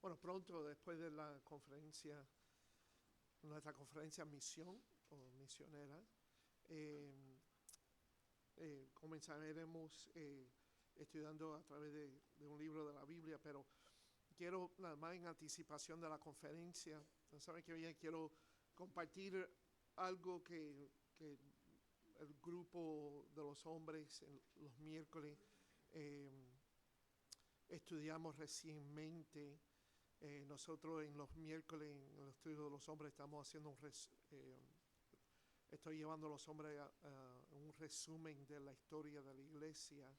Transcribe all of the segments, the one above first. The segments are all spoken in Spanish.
Bueno, pronto después de la conferencia, nuestra conferencia misión o misionera, eh, comenzaremos estudiando a través de un libro de la Biblia, pero quiero, nada más en anticipación de la conferencia, saben que bien quiero compartir algo que el grupo de los hombres en los miércoles estudiamos recientemente. Nosotros en los miércoles en el estudio de los hombres estamos haciendo estoy llevando a los hombres a un resumen de la historia de la iglesia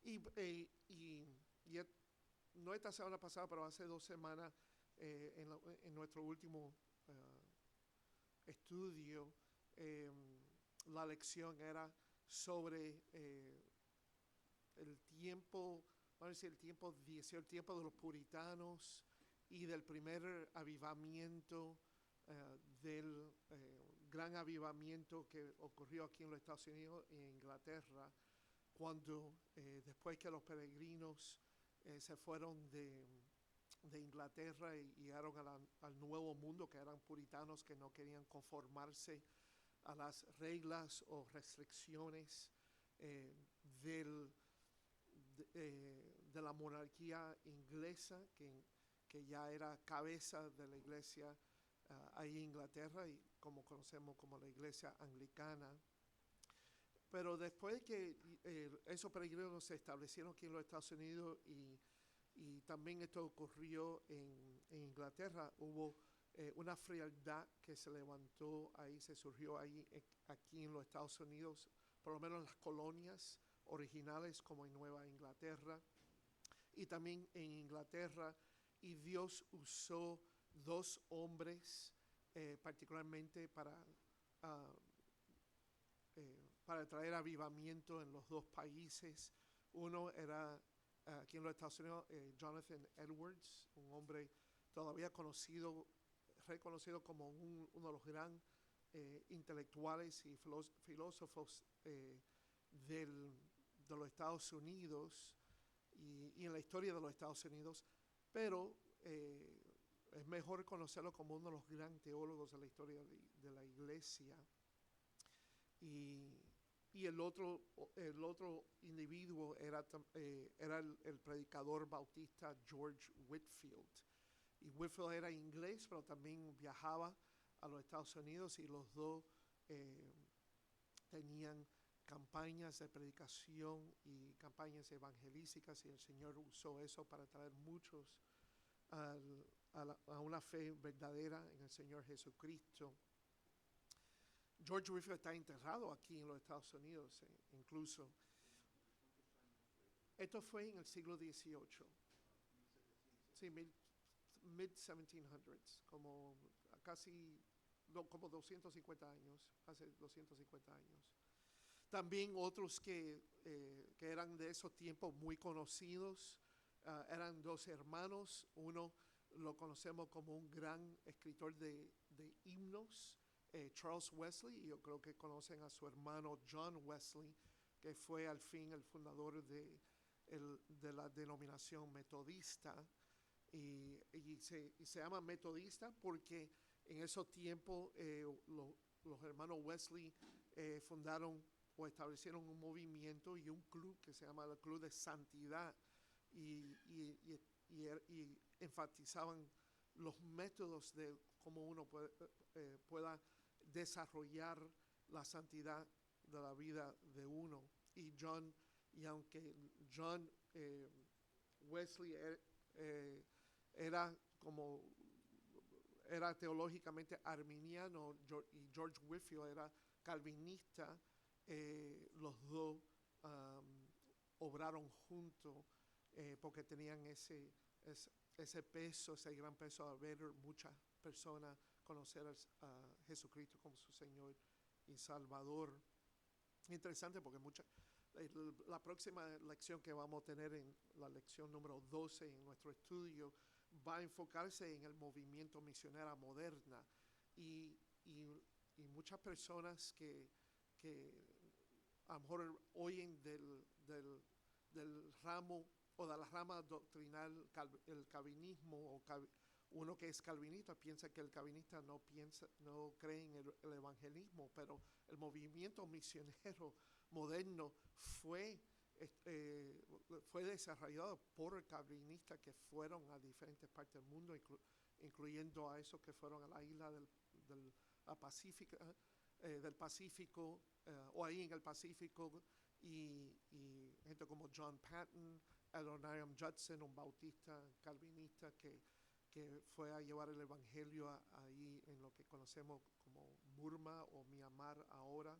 y no esta semana pasada, pero hace 2 semanas en nuestro último estudio, la lección era sobre el tiempo, vamos a decir, el tiempo de los puritanos y del primer avivamiento, del gran avivamiento que ocurrió aquí en los Estados Unidos y en Inglaterra, cuando después que los peregrinos se fueron de Inglaterra y llegaron al Nuevo Mundo, que eran puritanos que no querían conformarse a las reglas o restricciones de la monarquía inglesa, que ya era cabeza de la iglesia ahí en Inglaterra, y como conocemos como la iglesia anglicana. Pero después que esos peregrinos se establecieron aquí en los Estados Unidos y también esto ocurrió en Inglaterra, hubo una frialdad que se levantó ahí, se surgió ahí aquí en los Estados Unidos, por lo menos en las colonias originales como en Nueva Inglaterra y también en Inglaterra, y Dios usó 2 hombres particularmente para traer avivamiento en los 2 países. Uno era aquí en los Estados Unidos, Jonathan Edwards, un hombre todavía reconocido como uno de los grandes intelectuales y filósofos de los Estados Unidos y en la historia de los Estados Unidos, pero es mejor conocerlo como uno de los grandes teólogos de la historia de la iglesia. Y el otro individuo era el predicador bautista George Whitefield. Y Whitefield era inglés, pero también viajaba a los Estados Unidos, y los dos tenían campañas de predicación y campañas evangelísticas, y el Señor usó eso para traer muchos a una fe verdadera en el Señor Jesucristo. George Whitefield está enterrado aquí en los Estados Unidos, incluso. Esto fue en el siglo XVIII. Sí, mid-1700s, como 250 años, hace 250 años. También otros que eran de esos tiempos muy conocidos, eran 2 hermanos. Uno lo conocemos como un gran escritor de himnos, Charles Wesley, y yo creo que conocen a su hermano John Wesley, que fue al fin el fundador de la denominación metodista, y se llama metodista porque en esos tiempos los hermanos Wesley fundaron o establecieron un movimiento y un club que se llama el Club de Santidad, y enfatizaban los métodos de cómo uno pueda desarrollar la santidad de la vida de uno. Y aunque John Wesley era teológicamente arminiano, y George Whitefield era calvinista, los dos obraron juntos porque tenían ese peso, ese gran peso de ver muchas personas conocer a Jesucristo como su Señor y Salvador. Interesante porque la próxima lección que vamos a tener, en la lección número 12 en nuestro estudio, va a enfocarse en el movimiento misionero moderna, y muchas personas que a lo mejor oyen del ramo o de la rama doctrinal, el calvinismo, uno que es calvinista piensa que el calvinista no cree en el evangelismo, pero el movimiento misionero moderno fue desarrollado por calvinistas que fueron a diferentes partes del mundo, incluyendo a esos que fueron a la isla del Pacífico, o ahí en el Pacífico, y gente como John Patton, Adoniram Judson, un bautista calvinista que fue a llevar el evangelio ahí en lo que conocemos como Burma o Myanmar ahora,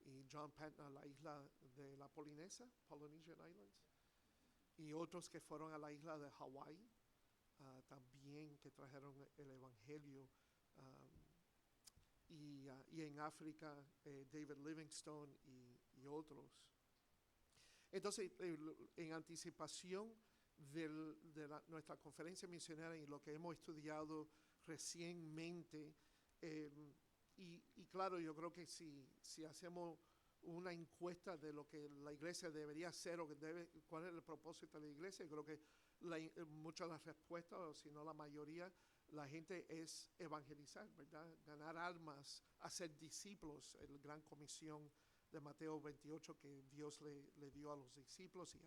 y John Patton a la isla de la Polinesia, Polynesian Islands, y otros que fueron a la isla de Hawái, también que trajeron el evangelio, y en África David Livingstone y otros. Entonces, en anticipación de nuestra conferencia misionera y lo que hemos estudiado recientemente, y claro, yo creo que si hacemos una encuesta de lo que la iglesia debería hacer o cuál es el propósito de la iglesia, yo creo que muchas de las respuestas, o si no la mayoría, la gente es evangelizar, ¿verdad? Ganar almas, hacer discípulos, la gran comisión de Mateo 28 que Dios le dio a los discípulos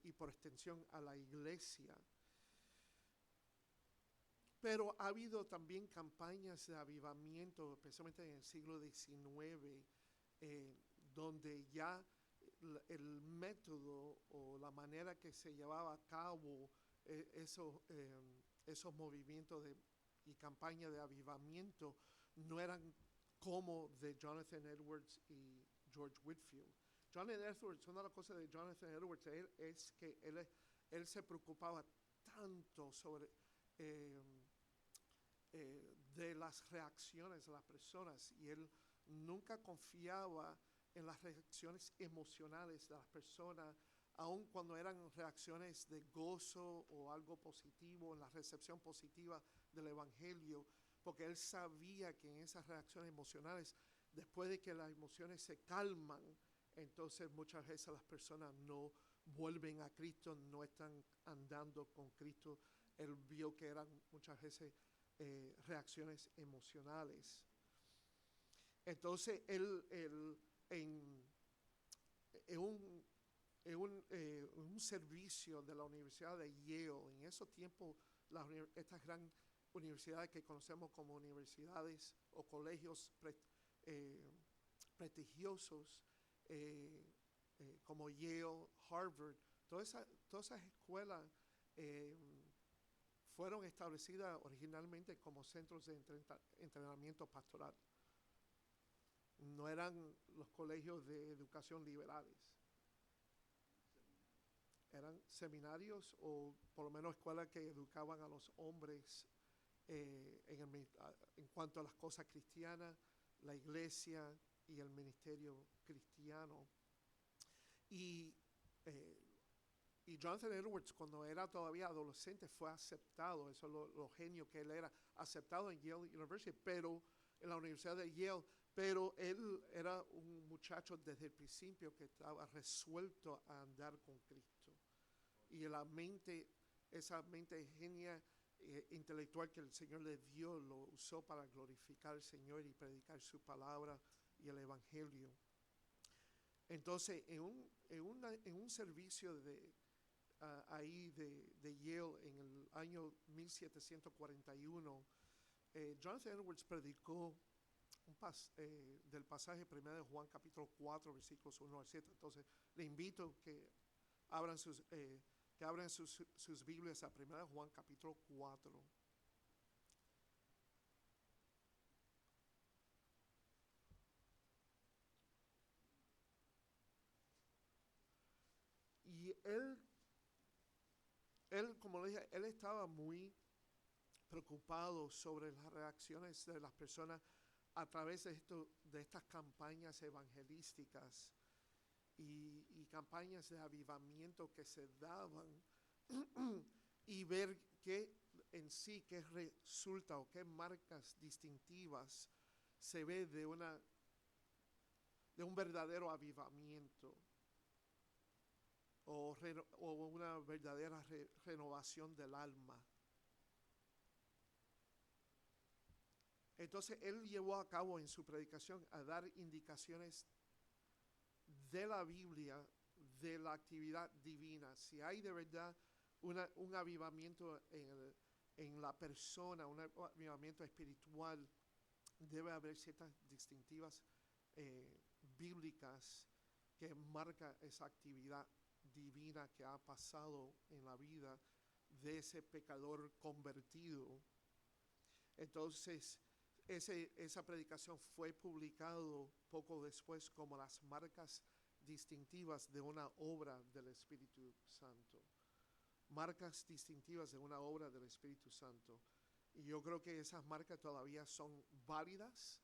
y por extensión a la iglesia. Pero ha habido también campañas de avivamiento, especialmente en el siglo XIX, donde ya el método o la manera que se llevaba a cabo esos movimientos y campañas de avivamiento no eran como de Jonathan Edwards y George Whitefield. Jonathan Edwards, una de las cosas de Jonathan Edwards es que él se preocupaba tanto sobre de las reacciones de las personas, y él nunca confiaba en las reacciones emocionales de las personas, aun cuando eran reacciones de gozo o algo positivo, en la recepción positiva del evangelio, porque él sabía que en esas reacciones emocionales, después de que las emociones se calman, entonces muchas veces las personas no vuelven a Cristo, no están andando con Cristo. Él vio que eran muchas veces reacciones emocionales. Entonces él en un servicio de la Universidad de Yale, en esos tiempos estas grandes universidades que conocemos como universidades o colegios prestigiosos, como Yale, Harvard, todas esas escuelas fueron establecidas originalmente como centros de entrenamiento pastoral. No eran los colegios de educación liberales. Eran seminarios, o por lo menos escuelas que educaban a los hombres en cuanto a las cosas cristianas, la iglesia y el ministerio cristiano. Y Jonathan Edwards, cuando era todavía adolescente, fue aceptado, eso es lo genio que él era, aceptado en Yale University, pero en la Universidad de Yale, pero él era un muchacho desde el principio que estaba resuelto a andar con Cristo. Y esa mente genia intelectual que el Señor le dio, lo usó para glorificar al Señor y predicar su palabra y el evangelio. Entonces, en un servicio ahí de Yale en el año 1741, Jonathan Edwards predicó del pasaje 1 de Juan capítulo 4 versículos 1 al 7. Entonces le invito que abran sus Biblias a 1 de Juan capítulo 4. Y él, como le dije, él estaba muy preocupado sobre las reacciones de las personas a través de estas campañas evangelísticas y campañas de avivamiento que se daban, y ver qué resulta o qué marcas distintivas se ve de un verdadero avivamiento. o una verdadera renovación del alma. Entonces él llevó a cabo en su predicación a dar indicaciones de la Biblia, de la actividad divina. Si hay de verdad un avivamiento en la persona, un avivamiento espiritual, debe haber ciertas distintivas bíblicas que marcan esa actividad divina que ha pasado en la vida de ese pecador convertido. Entonces, esa predicación fue publicado poco después como las marcas distintivas de una obra del Espíritu Santo. Marcas distintivas de una obra del Espíritu Santo. Y yo creo que esas marcas todavía son válidas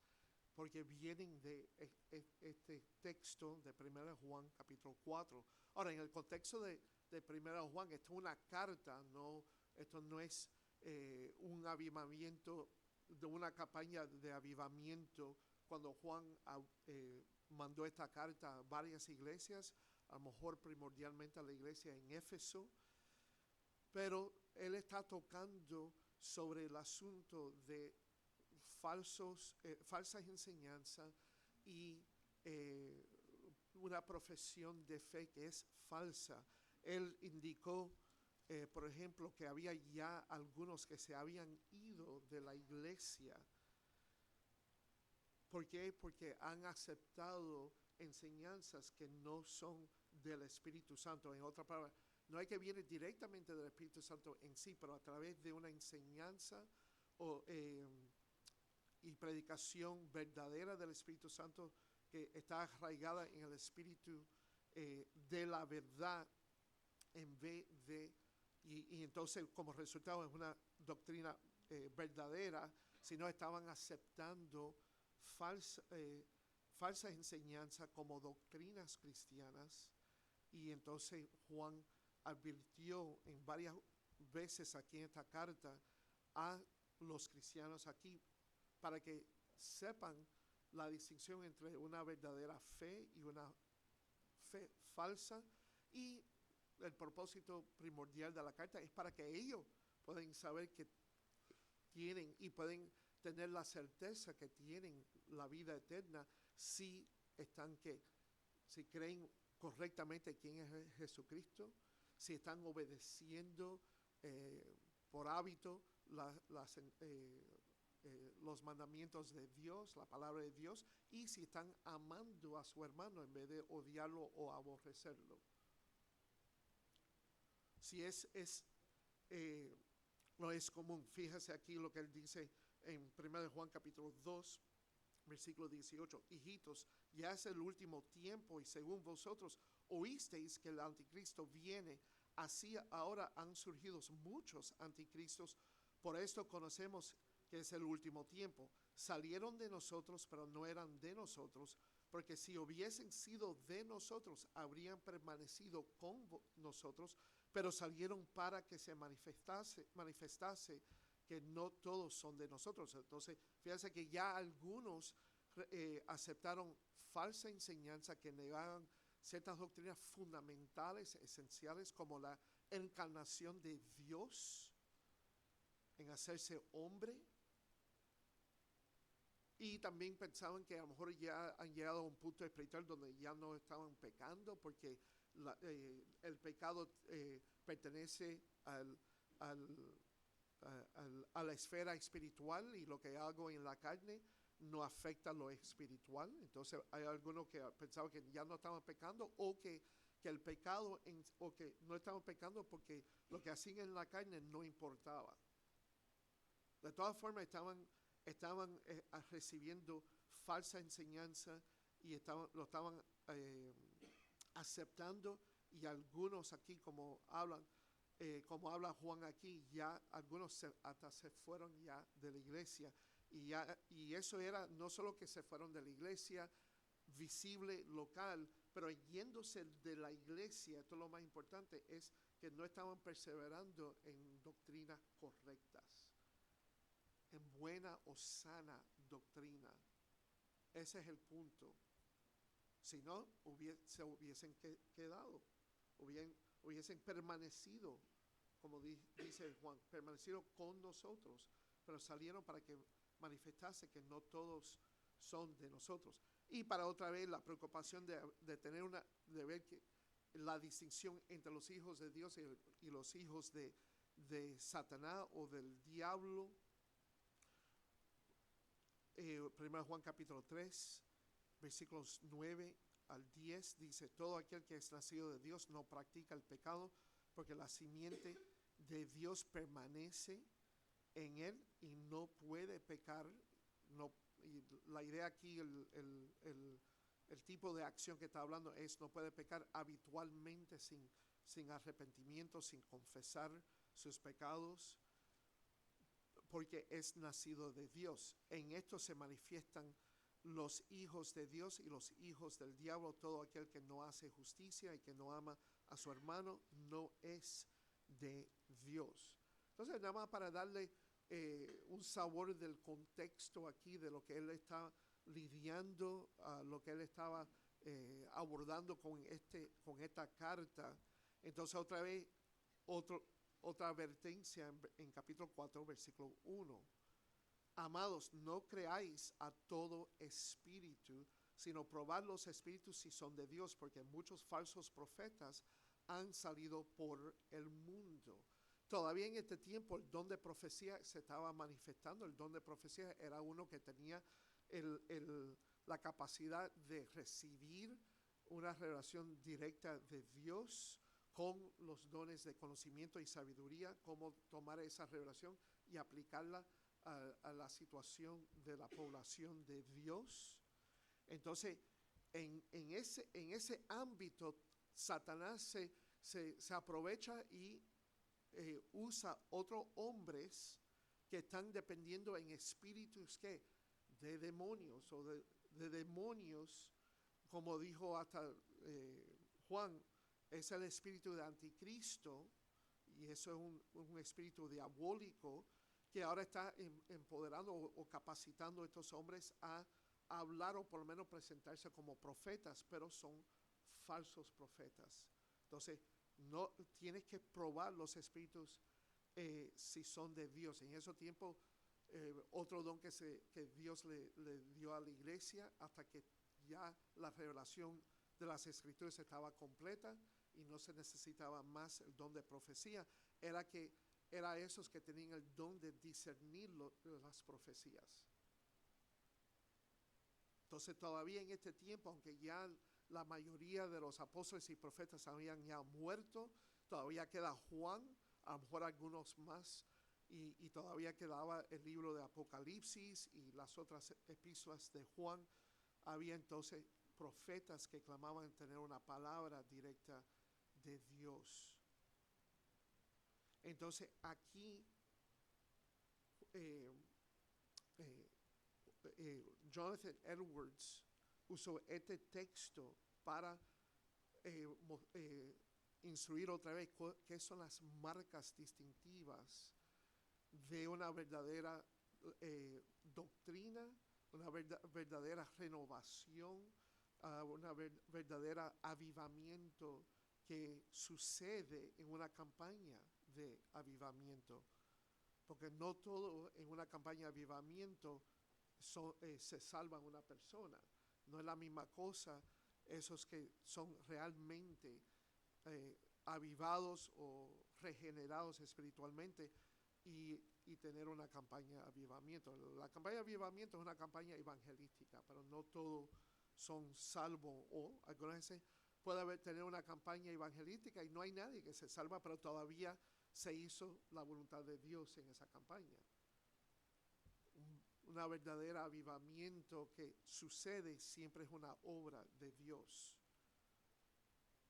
porque vienen de este texto de 1 Juan capítulo 4. Ahora, en el contexto de 1 Juan, esto es una carta, esto no es un avivamiento, de una campaña de avivamiento. Cuando Juan mandó esta carta a varias iglesias, a lo mejor primordialmente a la iglesia en Éfeso, pero él está tocando sobre el asunto de falsas enseñanzas y una profesión de fe que es falsa. Él indicó, por ejemplo, que había ya algunos que se habían ido de la iglesia. ¿Por qué? Porque han aceptado enseñanzas que no son del Espíritu Santo. En otras palabras, no es que viene directamente del Espíritu Santo en sí, pero a través de una enseñanza y predicación verdadera del Espíritu Santo que está arraigada en el Espíritu de la verdad en vez de, y entonces como resultado es una doctrina verdadera, sino estaban aceptando falsas enseñanzas como doctrinas cristianas. Y entonces Juan advirtió en varias veces aquí en esta carta a los cristianos aquí para que sepan la distinción entre una verdadera fe y una fe falsa. Y el propósito primordial de la carta es para que ellos puedan saber que tienen y pueden tener la certeza que tienen la vida eterna si creen correctamente quién es Jesucristo, si están obedeciendo por hábito los mandamientos de Dios, la palabra de Dios, y si están amando a su hermano en vez de odiarlo o aborrecerlo. Si no es común. Fíjese aquí lo que él dice en 1 Juan capítulo 2, versículo 18. Hijitos, ya es el último tiempo y según vosotros oísteis que el anticristo viene, así ahora han surgido muchos anticristos. Por esto conocemos que es el último tiempo. Salieron de nosotros, pero no eran de nosotros, porque si hubiesen sido de nosotros, habrían permanecido con nosotros, pero salieron para que se manifestase que no todos son de nosotros. Entonces, fíjense que ya algunos aceptaron falsa enseñanza que negaban ciertas doctrinas fundamentales, esenciales, como la encarnación de Dios en hacerse hombre. Y también pensaban que a lo mejor ya han llegado a un punto espiritual donde ya no estaban pecando, porque el pecado pertenece a la esfera espiritual, y lo que hago en la carne no afecta lo espiritual. Entonces hay algunos que pensaban que ya no estaban pecando, o que el pecado, o que no estaban pecando porque lo que hacían en la carne no importaba. De todas formas estaban recibiendo falsa enseñanza y lo estaban aceptando, y algunos aquí, como habla Juan aquí, ya algunos hasta se fueron ya de la iglesia, y eso era no solo que se fueron de la iglesia visible, local, pero yéndose de la iglesia. Esto es lo más importante, es que no estaban perseverando en doctrinas correctas, en buena o sana doctrina. Ese es el punto. Si no, se hubiesen quedado. hubiesen permanecido, como dice Juan, permanecido con nosotros, pero salieron para que manifestase que no todos son de nosotros. Y para otra vez la preocupación de ver que la distinción entre los hijos de Dios y los hijos de Satanás o del diablo. 1 Juan capítulo 3, versículos 9 al 10 dice: todo aquel que es nacido de Dios no practica el pecado, porque la simiente de Dios permanece en él y no puede pecar. Y la idea aquí, el tipo de acción que está hablando es: no puede pecar habitualmente sin arrepentimiento, sin confesar sus pecados, porque es nacido de Dios. En esto se manifiestan los hijos de Dios y los hijos del diablo. Todo aquel que no hace justicia y que no ama a su hermano no es de Dios. Entonces, nada más para darle un sabor del contexto aquí, de lo que él está lidiando, lo que él estaba abordando con esta carta. Entonces, otra vez, otra advertencia en capítulo 4, versículo 1. Amados, no creáis a todo espíritu, sino probad los espíritus si son de Dios, porque muchos falsos profetas han salido por el mundo. Todavía en este tiempo el don de profecía se estaba manifestando. El don de profecía era uno que tenía la capacidad de recibir una revelación directa de Dios, con los dones de conocimiento y sabiduría, cómo tomar esa revelación y aplicarla a la situación de la población de Dios. Entonces, en ese ámbito, Satanás se aprovecha y usa otros hombres que están dependiendo en espíritus de demonios, o de demonios, como dijo hasta Juan. Es el espíritu de anticristo, y eso es un espíritu diabólico que ahora está empoderando o capacitando a estos hombres a hablar, o por lo menos presentarse como profetas, pero son falsos profetas. Entonces, no tienes que probar los espíritus si son de Dios. En ese tiempo, otro don que Dios le dio a la iglesia, hasta que ya la revelación de las escrituras estaba completa y no se necesitaba más el don de profecía, era esos que tenían el don de discernir las profecías. Entonces, todavía en este tiempo, aunque ya la mayoría de los apóstoles y profetas habían ya muerto, todavía queda Juan, a lo mejor algunos más, y todavía quedaba el libro de Apocalipsis y las otras epístolas de Juan. Había entonces profetas que clamaban tener una palabra directa de Dios. Entonces, aquí Jonathan Edwards usó este texto para instruir otra vez qué son las marcas distintivas de una verdadera doctrina, una verdadera renovación, una verdadera avivamiento que sucede en una campaña de avivamiento. Porque no todo en una campaña de avivamiento se salva una persona. No es la misma cosa esos que son realmente avivados o regenerados espiritualmente y tener una campaña de avivamiento. La campaña de avivamiento es una campaña evangelística, pero no todos son salvos. O algunas veces puede tener una campaña evangelística y no hay nadie que se salva, pero todavía se hizo la voluntad de Dios en esa campaña. Una verdadera avivamiento que sucede siempre es una obra de Dios.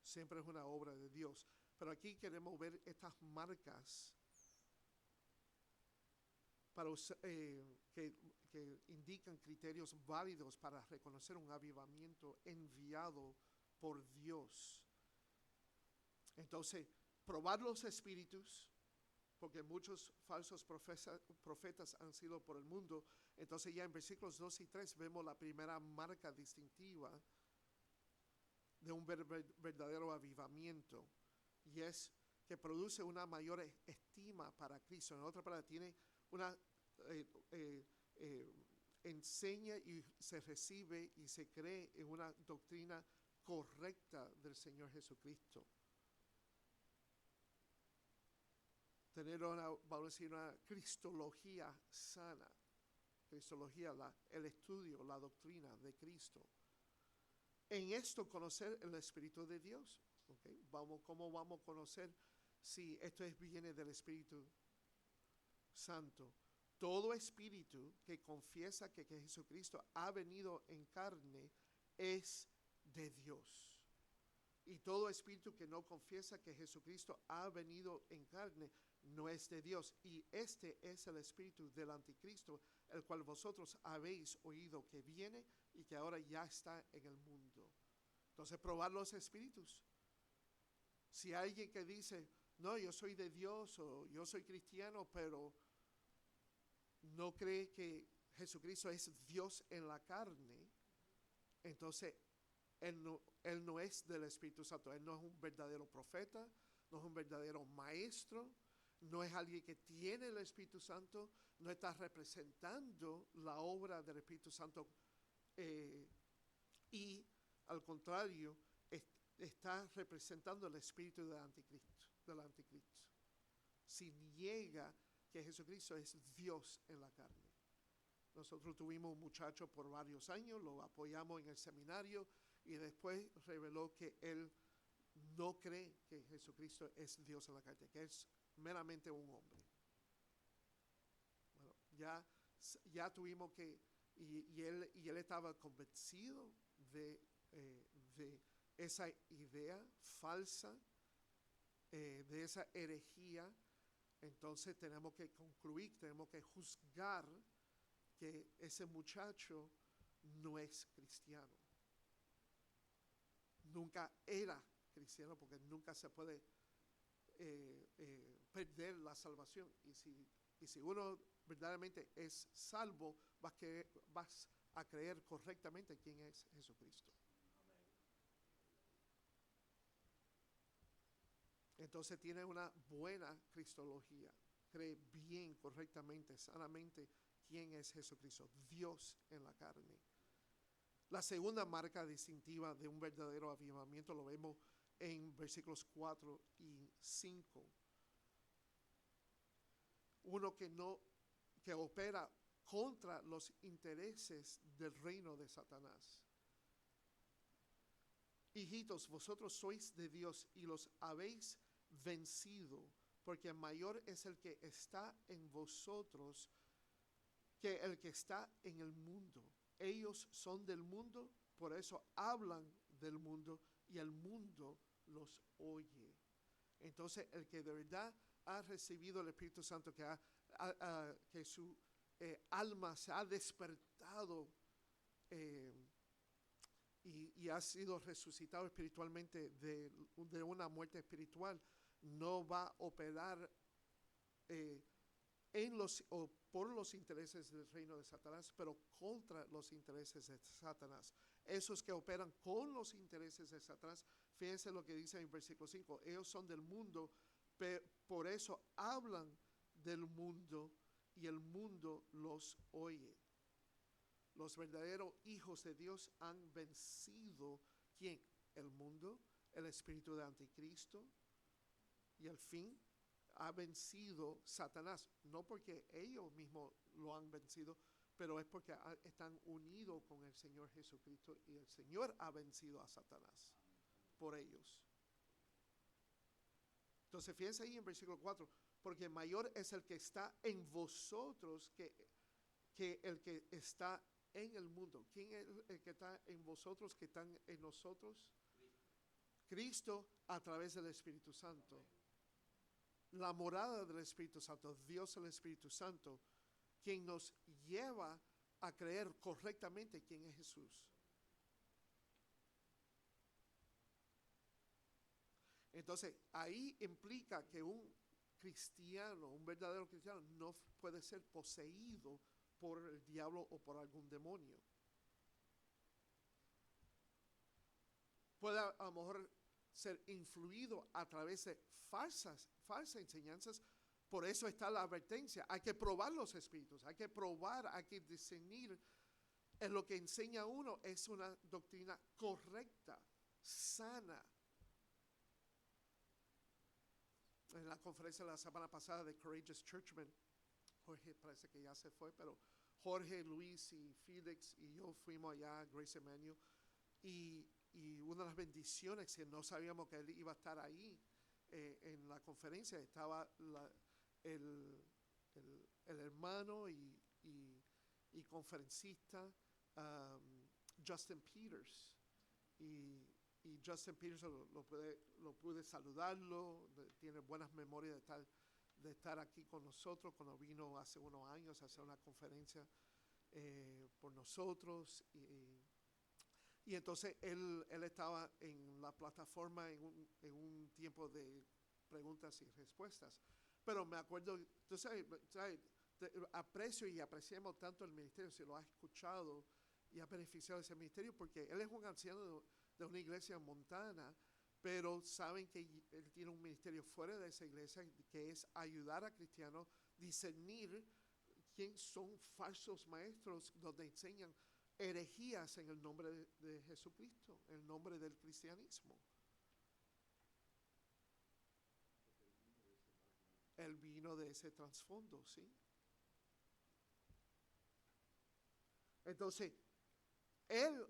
Siempre es una obra de Dios. Pero aquí queremos ver estas marcas que indican criterios válidos para reconocer un avivamiento enviado por Dios. Entonces, probar los espíritus, porque muchos falsos profetas han sido por el mundo. Entonces, ya en versículos 2 y 3 vemos la primera marca distintiva de un verdadero avivamiento. y es que produce una mayor estima para Cristo. En otras palabras, tiene una enseña y se recibe y se cree en una doctrina correcta del Señor Jesucristo. Tener vamos a decir, una cristología sana. Cristología, el estudio, la doctrina de Cristo. En esto conocer el Espíritu de Dios. ¿Okay? ¿Cómo vamos a conocer si esto viene del Espíritu Santo? Todo espíritu que confiesa que Jesucristo ha venido en carne es de Dios. Y todo espíritu que no confiesa que Jesucristo ha venido en carne no es de Dios. Y este es el espíritu del anticristo, el cual vosotros habéis oído que viene y que ahora ya está en el mundo. Entonces, probar los espíritus. Si hay alguien que dice, no, yo soy de Dios o yo soy cristiano, pero no cree que Jesucristo es Dios en la carne, entonces él no es del Espíritu Santo. Él no es un verdadero profeta, no es un verdadero maestro, no es alguien que tiene el Espíritu Santo, no está representando la obra del Espíritu Santo, y al contrario, está representando el espíritu del anticristo. Si niega que Jesucristo es Dios en la carne. Nosotros tuvimos un muchacho por varios años, lo apoyamos en el seminario y después reveló que él no cree que Jesucristo es Dios en la carne, que es meramente un hombre. Bueno, ya tuvimos que, y él estaba convencido de esa idea falsa, de esa herejía. Entonces tenemos que concluir, tenemos que juzgar que ese muchacho no es cristiano. Nunca era cristiano, porque nunca se puede perder la salvación. Y si uno verdaderamente es salvo, vas a creer correctamente quién es Jesucristo. Entonces tiene una buena cristología, cree bien, correctamente, sanamente quién es Jesucristo, Dios en la carne. La segunda marca distintiva de un verdadero avivamiento lo vemos en versículos 4 y 5. Uno que opera contra los intereses del reino de Satanás. Hijitos, vosotros sois de Dios y los habéis vencido, porque mayor es el que está en vosotros que el que está en el mundo. Ellos son del mundo, por eso hablan del mundo y el mundo los oye. Entonces, el que de verdad ha recibido el Espíritu Santo, que su alma se ha despertado y ha sido resucitado espiritualmente de una muerte espiritual, no va a operar por los intereses del reino de Satanás, pero contra los intereses de Satanás. Esos que operan con los intereses de Satanás, fíjense lo que dice en versículo 5, ellos son del mundo, por eso hablan del mundo y el mundo los oye. Los verdaderos hijos de Dios han vencido, ¿quién? El mundo, el espíritu de anticristo, y al fin ha vencido Satanás, no porque ellos mismos lo han vencido, pero es porque están unidos con el Señor Jesucristo y el Señor ha vencido a Satanás por ellos. Entonces fíjense ahí en versículo 4, porque mayor es el que está en vosotros que el que está en el mundo. ¿Quién es el que está en vosotros, que están en nosotros? Cristo a través del Espíritu Santo. La morada del Espíritu Santo, Dios el Espíritu Santo, quien nos lleva a creer correctamente quién es Jesús. Entonces, ahí implica que un cristiano, un verdadero cristiano, no puede ser poseído por el diablo o por algún demonio. Puede a lo mejor ser influido a través de falsas enseñanzas. Por eso está la advertencia. Hay que probar los espíritus, hay que probar, hay que discernir en lo que enseña uno es una doctrina correcta, sana. En la conferencia de la semana pasada de Courageous Churchmen, Jorge parece que ya se fue, pero Jorge, Luis y Felix y yo fuimos allá a Grace Emmanuel y una de las bendiciones que no sabíamos que él iba a estar ahí en la conferencia, estaba el hermano y conferencista Justin Peters y Justin Peters lo pude saludarlo, tiene buenas memorias de estar aquí con nosotros cuando vino hace unos años a hacer una conferencia por nosotros y entonces él estaba en la plataforma en un tiempo de preguntas y respuestas, pero me acuerdo, tú sabes, aprecio y apreciamos tanto el ministerio, si lo has escuchado y ha beneficiado de ese ministerio, porque él es un anciano de una iglesia en Montana, pero saben que él tiene un ministerio fuera de esa iglesia que es ayudar a cristianos a discernir quién son falsos maestros donde enseñan herejías en el nombre de Jesucristo, en el nombre del cristianismo. Él vino de ese trasfondo, ¿sí? Entonces, él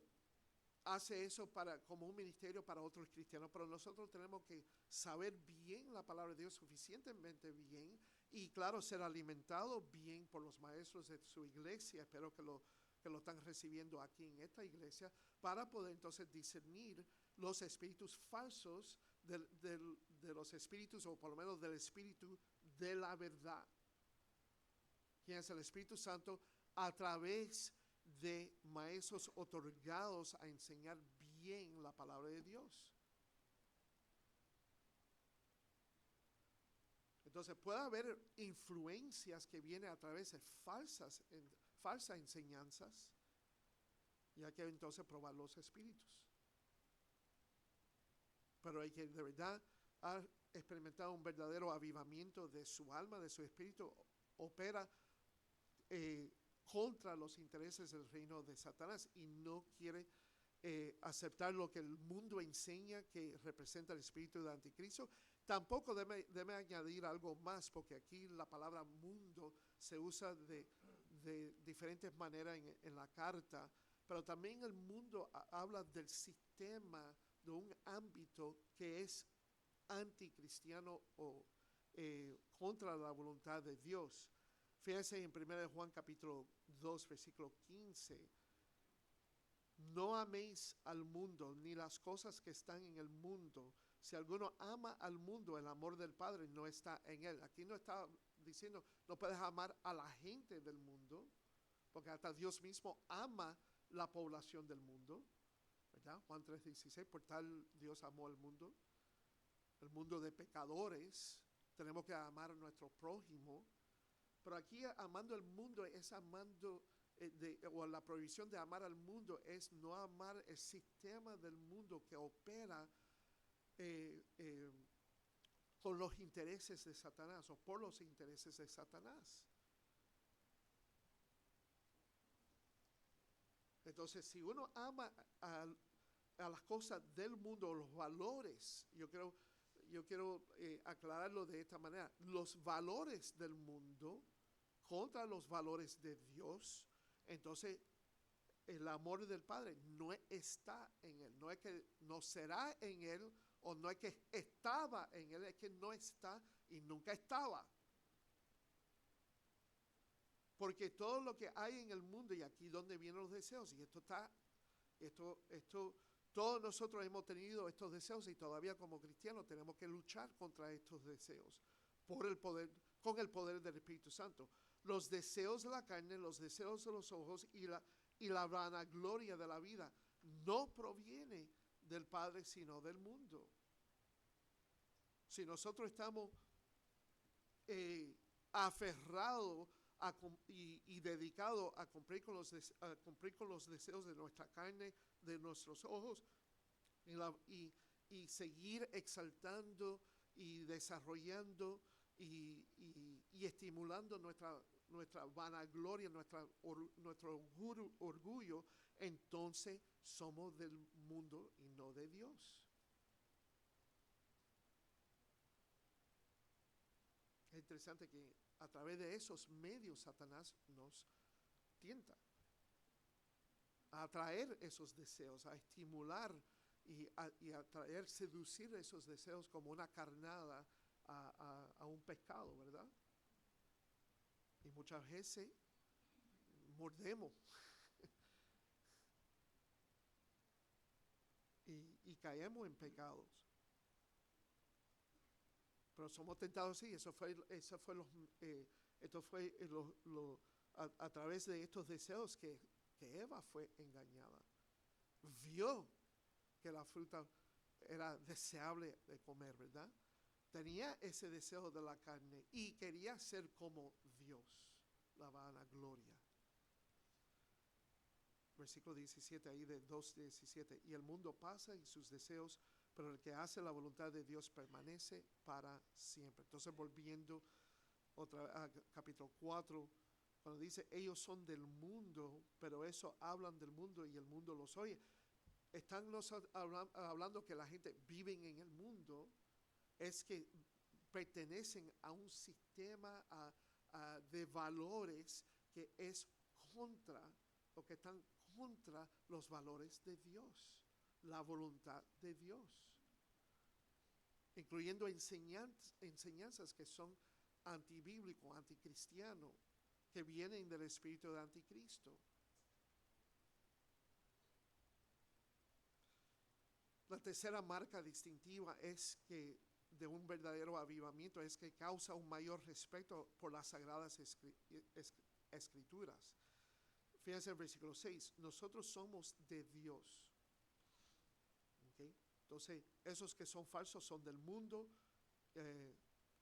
hace eso como un ministerio para otros cristianos, pero nosotros tenemos que saber bien la palabra de Dios, suficientemente bien, y claro, ser alimentados bien por los maestros de su iglesia. Espero que lo están recibiendo aquí en esta iglesia, para poder entonces discernir los espíritus falsos de los espíritus, o por lo menos del espíritu de la verdad. ¿Quién es el Espíritu Santo? A través de maestros otorgados a enseñar bien la palabra de Dios. Entonces puede haber influencias que vienen a través de falsas enseñanzas, y hay que entonces probar los espíritus. Pero hay que de verdad ha experimentado un verdadero avivamiento de su alma, de su espíritu, opera contra los intereses del reino de Satanás y no quiere aceptar lo que el mundo enseña que representa el espíritu del anticristo. Tampoco debe añadir algo más, porque aquí la palabra mundo se usa de diferentes maneras en la carta, pero también el mundo habla del sistema, de un ámbito que es anticristiano o contra la voluntad de Dios. Fíjense en 1 Juan capítulo 2, versículo 15. No améis al mundo, ni las cosas que están en el mundo. Si alguno ama al mundo, el amor del Padre no está en él. Aquí no está diciendo, no puedes amar a la gente del mundo, porque hasta Dios mismo ama la población del mundo, ¿verdad? Juan 3:16, por tal Dios amó al mundo, el mundo de pecadores. Tenemos que amar a nuestro prójimo. Pero aquí amando el mundo es amando, o la prohibición de amar al mundo es no amar el sistema del mundo que opera con los intereses de Satanás o por los intereses de Satanás. Entonces, si uno ama a las cosas del mundo, los valores, yo quiero aclararlo de esta manera, los valores del mundo contra los valores de Dios, entonces el amor del Padre no está en él, no es que no será en él, o no es que estaba en él, es que no está y nunca estaba. Porque todo lo que hay en el mundo, y aquí donde vienen los deseos, y todos nosotros hemos tenido estos deseos y todavía como cristianos tenemos que luchar contra estos deseos con el poder del Espíritu Santo. Los deseos de la carne, los deseos de los ojos y la vanagloria de la vida no proviene del Padre, sino del mundo. Si nosotros estamos aferrados y dedicados a cumplir con los deseos de nuestra carne, de nuestros ojos y seguir exaltando y desarrollando y estimulando nuestra vanagloria, nuestro orgullo, entonces somos del mundo y no de Dios. Es interesante que a través de esos medios Satanás nos tienta a atraer esos deseos, a estimular y atraer, seducir esos deseos como una carnada a un pescado, ¿verdad? Y muchas veces mordemos y caemos en pecados. Pero somos tentados, sí, esto fue a través de estos deseos que Eva fue engañada. Vio que la fruta era deseable de comer, ¿verdad? Tenía ese deseo de la carne y quería ser como Dios, la vanagloria. Versículo 17, ahí de 2:17. Y el mundo pasa y sus deseos, pero el que hace la voluntad de Dios permanece para siempre. Entonces, volviendo otra vez a capítulo 4, cuando dice, ellos son del mundo, pero eso hablan del mundo y el mundo los oye. Están hablando que la gente vive en el mundo, es que pertenecen a un sistema de valores que es contra, o que están contra los valores de Dios, la voluntad de Dios, incluyendo enseñanzas que son antibíblicos, anticristianos, que vienen del espíritu de anticristo. La tercera marca distintiva es que de un verdadero avivamiento es que causa un mayor respeto por las sagradas escrituras. Fíjense el versículo 6, nosotros somos de Dios. ¿Okay? Entonces, esos que son falsos son del mundo,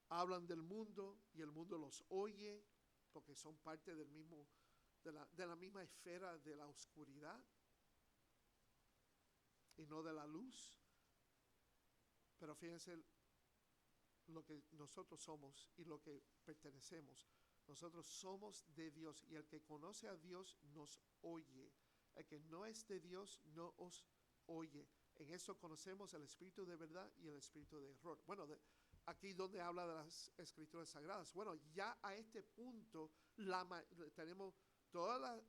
hablan del mundo y el mundo los oye porque son parte del mismo, de la misma esfera de la oscuridad y no de la luz. Pero fíjense lo que nosotros somos y lo que pertenecemos. Nosotros somos de Dios y el que conoce a Dios nos oye. El que no es de Dios no os oye. En eso conocemos el espíritu de verdad y el espíritu de error. Bueno, aquí donde habla de las escrituras sagradas. Bueno, ya a este punto tenemos todas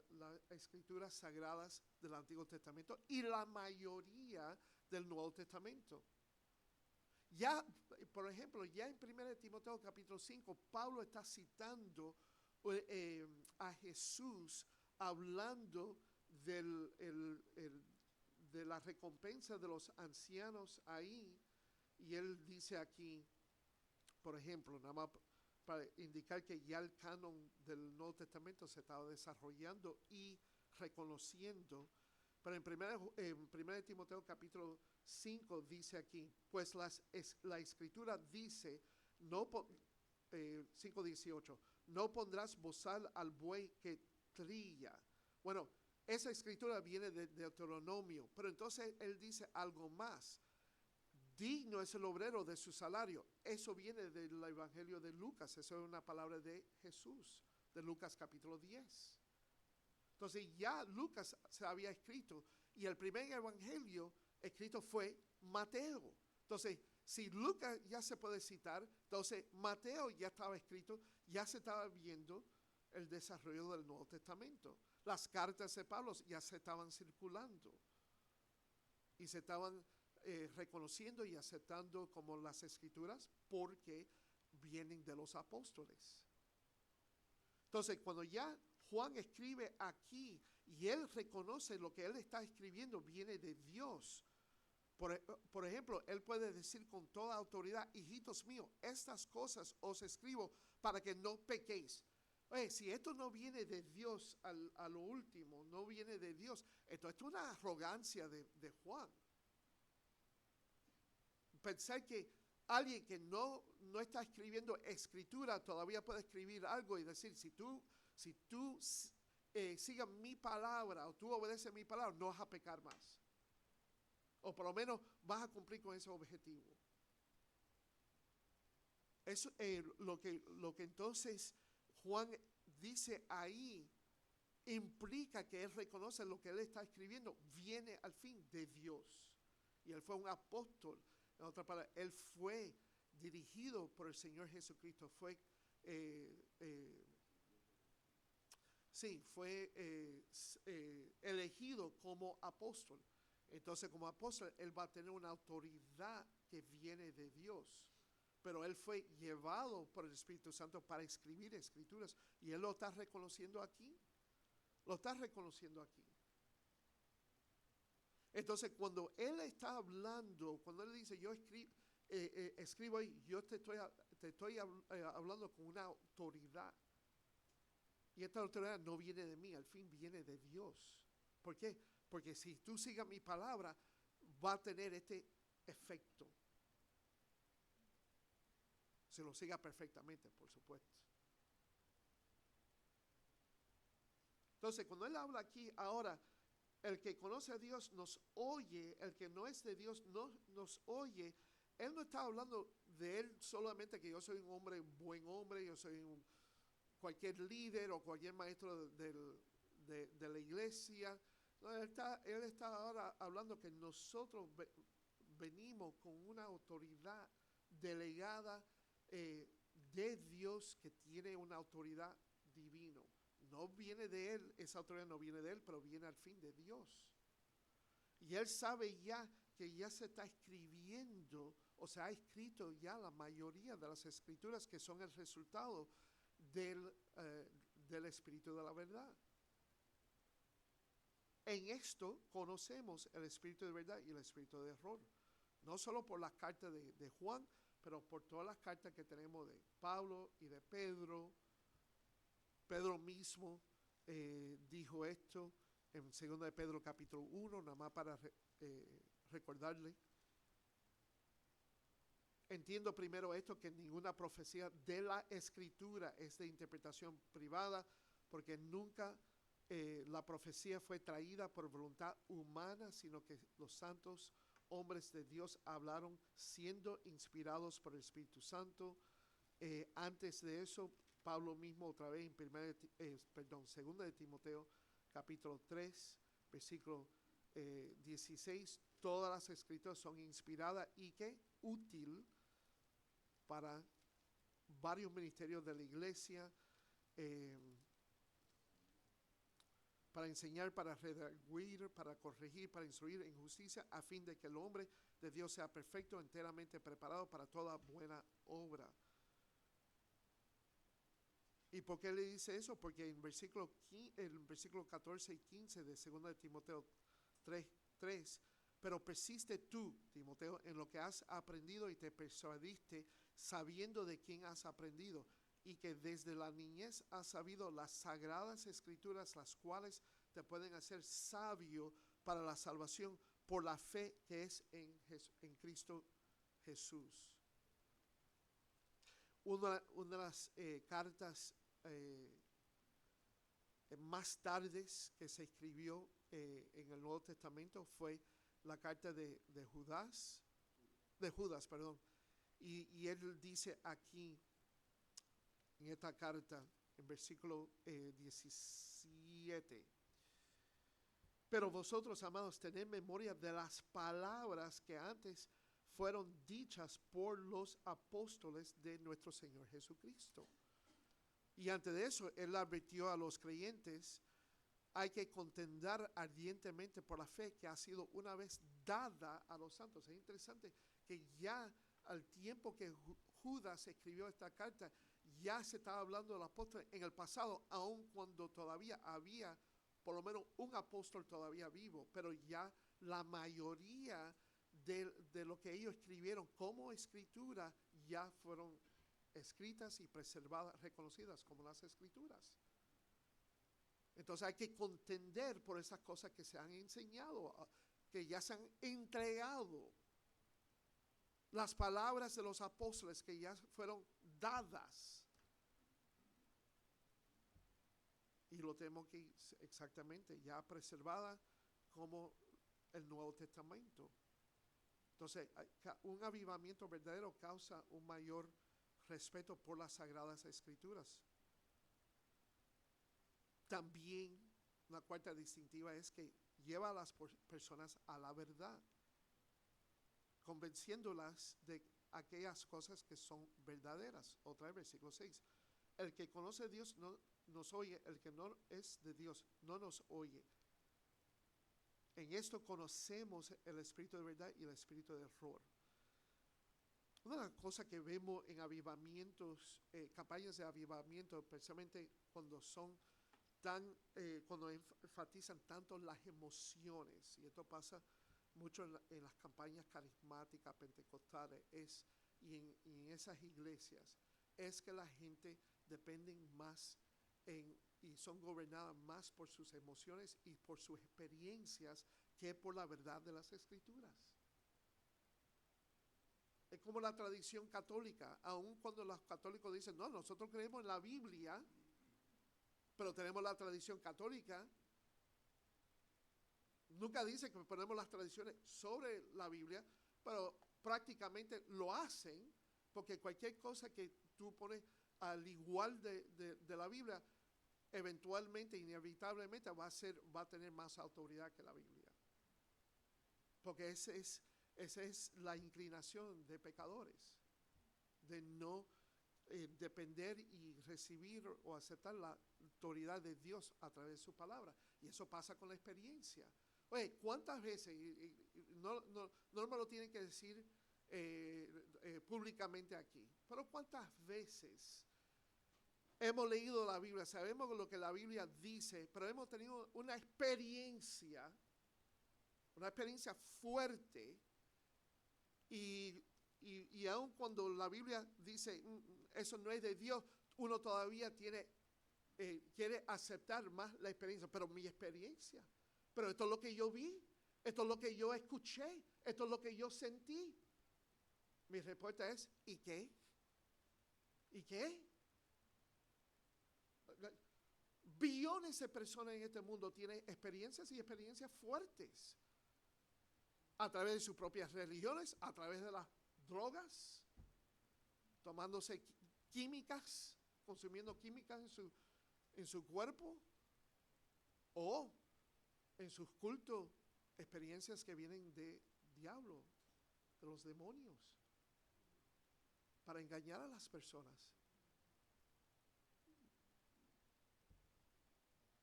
las escrituras sagradas del Antiguo Testamento y la mayoría del Nuevo Testamento. Ya, por ejemplo, ya en 1 Timoteo capítulo 5, Pablo está citando a Jesús hablando de la recompensa de los ancianos ahí. Y él dice aquí, por ejemplo, nada más para indicar que ya el canon del Nuevo Testamento se estaba desarrollando y reconociendo. Pero en 1 Timoteo capítulo 5 dice aquí, pues la escritura dice, 5:18, no pondrás bozal al buey que trilla. Bueno, esa escritura viene de Deuteronomio, pero entonces él dice algo más. Digno es el obrero de su salario. Eso viene del Evangelio de Lucas, eso es una palabra de Jesús, de Lucas capítulo 10. Entonces ya Lucas se había escrito y el primer evangelio escrito fue Mateo. Entonces, si Lucas ya se puede citar, entonces Mateo ya estaba escrito, ya se estaba viendo el desarrollo del Nuevo Testamento. Las cartas de Pablo ya se estaban circulando y se estaban reconociendo y aceptando como las escrituras porque vienen de los apóstoles. Entonces, cuando ya Juan escribe aquí y él reconoce lo que él está escribiendo viene de Dios. Por ejemplo, él puede decir con toda autoridad, hijitos míos, estas cosas os escribo para que no pequéis. Oye, si esto no viene de Dios a lo último, no viene de Dios, esto es una arrogancia de Juan. Pensar que alguien que no está escribiendo escritura todavía puede escribir algo y decir, si tú sigas mi palabra o tú obedeces mi palabra, no vas a pecar más. o por lo menos vas a cumplir con ese objetivo. Eso, lo que entonces Juan dice ahí implica que él reconoce lo que él está escribiendo viene al fin de Dios. Y él fue un apóstol. En otras palabras, él fue dirigido por el Señor Jesucristo. Fue elegido como apóstol. Entonces, como apóstol, él va a tener una autoridad que viene de Dios. Pero él fue llevado por el Espíritu Santo para escribir escrituras. Y él lo está reconociendo aquí. Lo está reconociendo aquí. Entonces, cuando él está hablando, cuando él dice, yo escribo ahí, yo te estoy hablando con una autoridad. Y esta autoridad no viene de mí, al fin viene de Dios. ¿Por qué? Porque si tú sigas mi palabra, va a tener este efecto. Se lo siga perfectamente, por supuesto. Entonces, cuando él habla aquí, ahora, el que conoce a Dios nos oye, el que no es de Dios no nos oye. Él no está hablando de él solamente que yo soy un hombre, un buen hombre, yo soy cualquier líder o cualquier maestro de la iglesia. No, él está ahora hablando que nosotros venimos con una autoridad delegada de Dios, que tiene una autoridad divina. No viene de él, esa autoridad no viene de él, pero viene al fin de Dios. Y él sabe ya que ya se está escribiendo, o se ha escrito ya la mayoría de las escrituras que son el resultado del Espíritu de la verdad. En esto conocemos el Espíritu de verdad y el Espíritu de error. No solo por las cartas de Juan, pero por todas las cartas que tenemos de Pablo y de Pedro. Pedro mismo dijo esto en 2 de Pedro capítulo 1, nada más para recordarle. Entiendo primero esto, que ninguna profecía de la Escritura es de interpretación privada, porque nunca la profecía fue traída por voluntad humana, sino que los santos hombres de Dios hablaron siendo inspirados por el Espíritu Santo. Antes de eso, Pablo mismo otra vez en 2 de Timoteo capítulo 3, versículo 16, todas las escrituras son inspiradas y que útil para varios ministerios de la iglesia, para enseñar, para redarguir, para corregir, para instruir en justicia, a fin de que el hombre de Dios sea perfecto, enteramente preparado para toda buena obra. ¿Y por qué le dice eso? Porque en versículo 14 y 15 de 2 de Timoteo 3, pero persiste tú, Timoteo, en lo que has aprendido y te persuadiste, sabiendo de quién has aprendido, y que desde la niñez has sabido las sagradas escrituras, las cuales te pueden hacer sabio para la salvación por la fe que es en Cristo Jesús. Una de las cartas más tardes que se escribió en el Nuevo Testamento fue la carta de Judas, y él dice aquí en esta carta, en versículo 17, pero vosotros, amados, tened memoria de las palabras que antes fueron dichas por los apóstoles de nuestro Señor Jesucristo. Y antes de eso, él advirtió a los creyentes, hay que contender ardientemente por la fe que ha sido una vez dada a los santos. Es interesante que ya al tiempo que Judas escribió esta carta, ya se estaba hablando del apóstol en el pasado, aun cuando todavía había por lo menos un apóstol todavía vivo, pero ya la mayoría de lo que ellos escribieron como escritura ya fueron escritas y preservadas, reconocidas como las escrituras. Entonces hay que contender por esas cosas que se han enseñado, que ya se han entregado. Las palabras de los apóstoles que ya fueron dadas. Y lo tenemos que exactamente ya preservada como el Nuevo Testamento. Entonces, un avivamiento verdadero causa un mayor respeto por las Sagradas Escrituras. También una cuarta distintiva es que lleva a las personas a la verdad, convenciéndolas de aquellas cosas que son verdaderas. Otra vez, versículo 6. El que conoce a Dios no nos oye, el que no es de Dios no nos oye. En esto conocemos el espíritu de verdad y el espíritu de error. Una de las cosas que vemos en avivamientos, campañas de avivamiento, especialmente cuando son cuando enfatizan tanto las emociones, y esto pasa mucho en las campañas carismáticas, pentecostales, y en esas iglesias, es que la gente dependen más y son gobernadas más por sus emociones y por sus experiencias que por la verdad de las Escrituras. Es como la tradición católica, aun cuando los católicos dicen, no, nosotros creemos en la Biblia, pero tenemos la tradición católica. Nunca dice que ponemos las tradiciones sobre la Biblia, pero prácticamente lo hacen, porque cualquier cosa que tú pones al igual de la Biblia, eventualmente, inevitablemente va a tener más autoridad que la Biblia. Porque esa es la inclinación de pecadores, de no depender y recibir o aceptar la autoridad de Dios a través de su palabra. Y eso pasa con la experiencia. Oye, ¿cuántas veces, no me lo tienen que decir públicamente aquí, pero cuántas veces hemos leído la Biblia, sabemos lo que la Biblia dice, pero hemos tenido una experiencia fuerte, y aun cuando la Biblia dice eso no es de Dios, uno todavía quiere aceptar más la experiencia, pero mi experiencia, pero esto es lo que yo vi, esto es lo que yo escuché, esto es lo que yo sentí. Mi respuesta es, ¿y qué? ¿Y qué? Billones de personas en este mundo tienen experiencias y experiencias fuertes a través de sus propias religiones, a través de las drogas, tomándose químicas, consumiendo químicas en su cuerpo, o en sus cultos, experiencias que vienen de diablo, de los demonios, para engañar a las personas.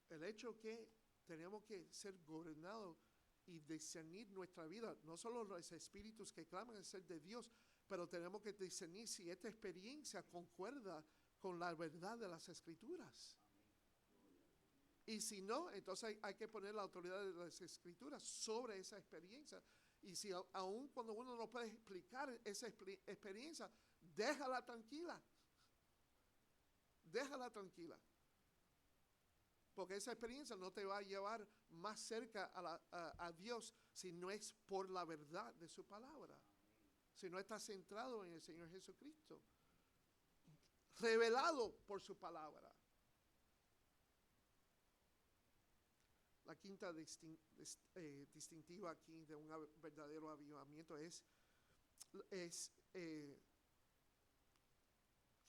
El hecho que tenemos que ser gobernados y discernir nuestra vida, no solo los espíritus que claman el ser de Dios, pero tenemos que discernir si esta experiencia concuerda con la verdad de las Escrituras. Y si no, entonces hay que poner la autoridad de las Escrituras sobre esa experiencia. Y si aún cuando uno no puede explicar esa experiencia, déjala tranquila. Déjala tranquila. Porque esa experiencia no te va a llevar más cerca a Dios si no es por la verdad de su palabra. Si no está centrado en el Señor Jesucristo, revelado por su palabra. La quinta distintiva aquí de un verdadero avivamiento es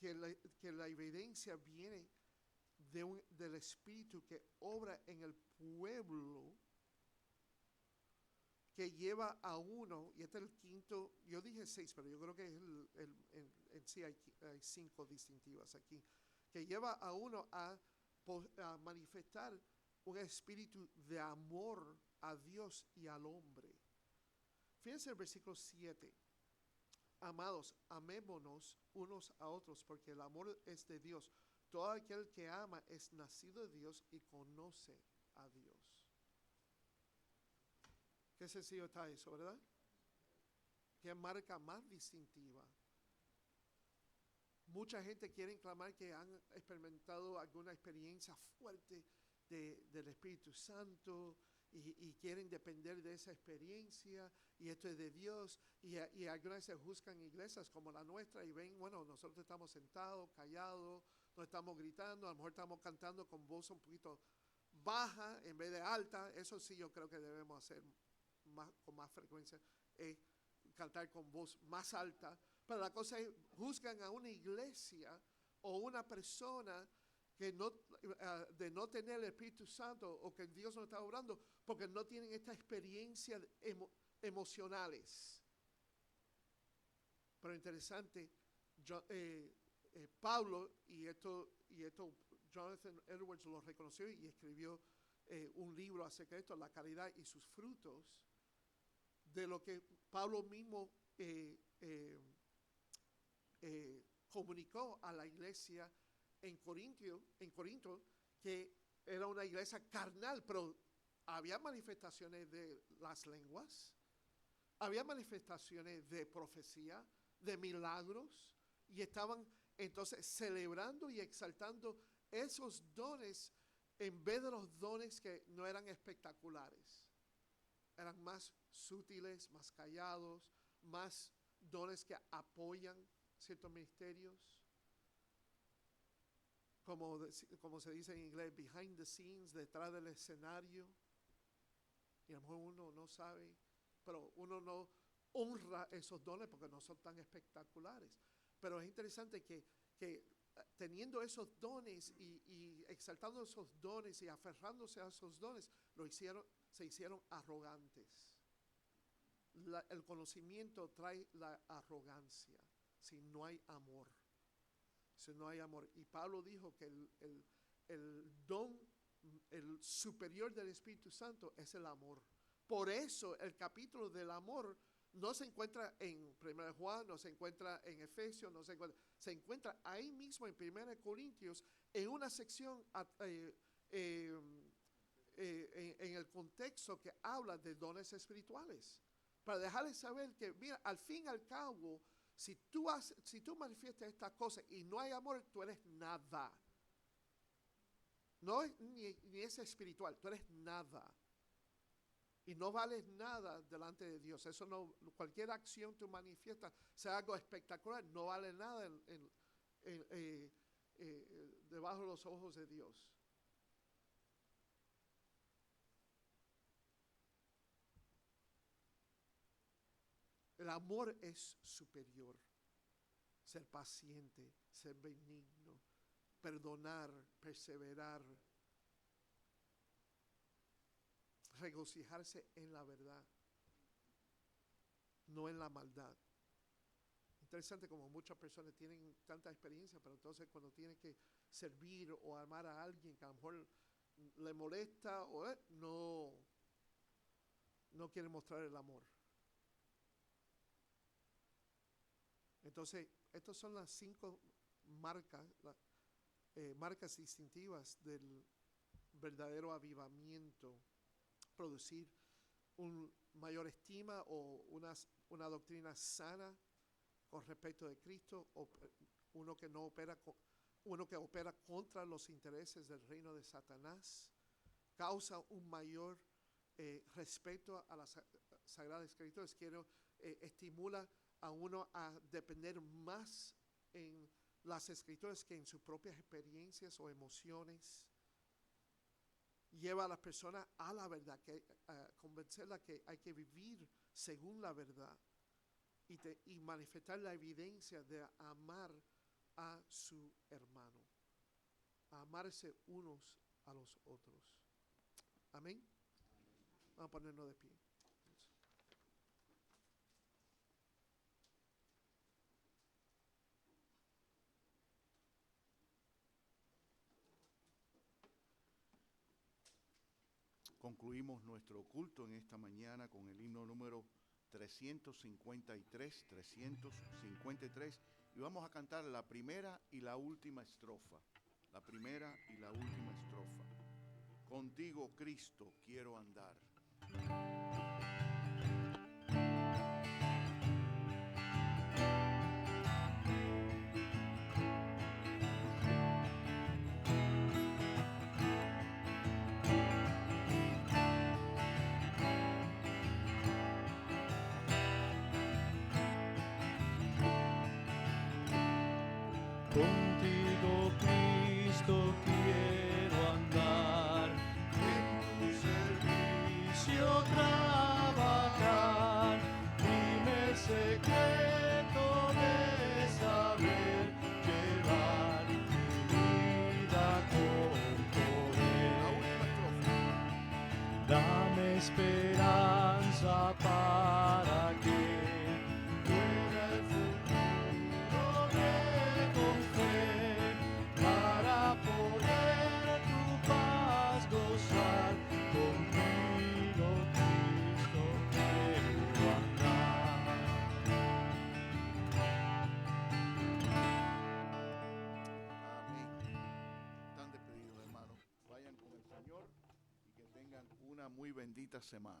que la evidencia viene del Espíritu que obra en el pueblo, que lleva a uno, y este es el quinto, yo dije 6, pero yo creo que es en sí hay 5 distintivas aquí, que lleva a uno a manifestar un espíritu de amor a Dios y al hombre. Fíjense el versículo 7. Amados, amémonos unos a otros, porque el amor es de Dios. Todo aquel que ama es nacido de Dios y conoce a Dios. Qué sencillo está eso, ¿verdad? Qué marca más distintiva. Mucha gente quiere clamar que han experimentado alguna experiencia fuerte del Espíritu Santo y quieren depender de esa experiencia, y esto es de Dios, y algunas veces juzgan iglesias como la nuestra y ven, bueno, nosotros estamos sentados, callados, no estamos gritando, a lo mejor estamos cantando con voz un poquito baja en vez de alta. Eso sí yo creo que debemos hacer con más frecuencia, cantar con voz más alta, pero la cosa es, juzgan a una iglesia o una persona que no, de no tener el Espíritu Santo o que Dios no está obrando porque no tienen esta experiencia emocionales. Pero interesante, Pablo, y esto Jonathan Edwards lo reconoció y escribió un libro acerca de esto, La caridad y sus frutos, de lo que Pablo mismo comunicó a la iglesia en Corinto, que era una iglesia carnal, pero había manifestaciones de las lenguas, había manifestaciones de profecía, de milagros, y estaban entonces celebrando y exaltando esos dones en vez de los dones que no eran espectaculares. Eran más sutiles, más callados, más dones que apoyan ciertos ministerios. Como se dice en inglés, behind the scenes, detrás del escenario. Y a lo mejor uno no sabe, pero uno no honra esos dones porque no son tan espectaculares. Pero es interesante que teniendo esos dones y exaltando esos dones y aferrándose a esos dones, se hicieron arrogantes. El conocimiento trae la arrogancia si no hay amor. Si no hay amor. Y Pablo dijo que el don, el superior del Espíritu Santo es el amor. Por eso el capítulo del amor no se encuentra en 1 Juan, no se encuentra en Efesios, se encuentra ahí mismo en 1 Corintios en una sección en el contexto que habla de dones espirituales. Para dejarles saber que, mira, al fin y al cabo, si tú manifiestas estas cosas y no hay amor, tú eres nada. No es, ni es espiritual, tú eres nada. Y no vales nada delante de Dios. Eso no, cualquier acción que tú manifiestas, sea algo espectacular, no vale nada debajo de los ojos de Dios. El amor es superior. Ser paciente, ser benigno, perdonar, perseverar, regocijarse en la verdad, no en la maldad. Interesante como muchas personas tienen tanta experiencia, pero entonces cuando tienen que servir o amar a alguien que a lo mejor le molesta o no quieren mostrar el amor. Entonces, estas son las 5 marcas distintivas del verdadero avivamiento. Producir una mayor estima o una doctrina sana con respecto de Cristo, uno que opera contra los intereses del reino de Satanás, causa un mayor respeto a las Sagradas Escrituras, estimula a uno a depender más en las Escrituras que en sus propias experiencias o emociones. Lleva a las personas a la verdad, a convencerla que hay que vivir según la verdad y manifestar la evidencia de amar a su hermano, a amarse unos a los otros. Amén. Vamos a ponernos de pie. Concluimos nuestro culto en esta mañana con el himno número 353 y vamos a cantar la primera y la última estrofa. La primera y la última estrofa. Contigo, Cristo, quiero andar. Contigo, Cristo, quiero andar, en tu servicio trabajar, y me secreto de saber llevar mi vida con poder. Dame esperanza para que pueda el futuro ver con fe, para poder tu paz gozar. Contigo, Cristo, quiero andar. Amén. Están despedidos, hermanos. Vayan con el Señor y que tengan una muy bendita semana.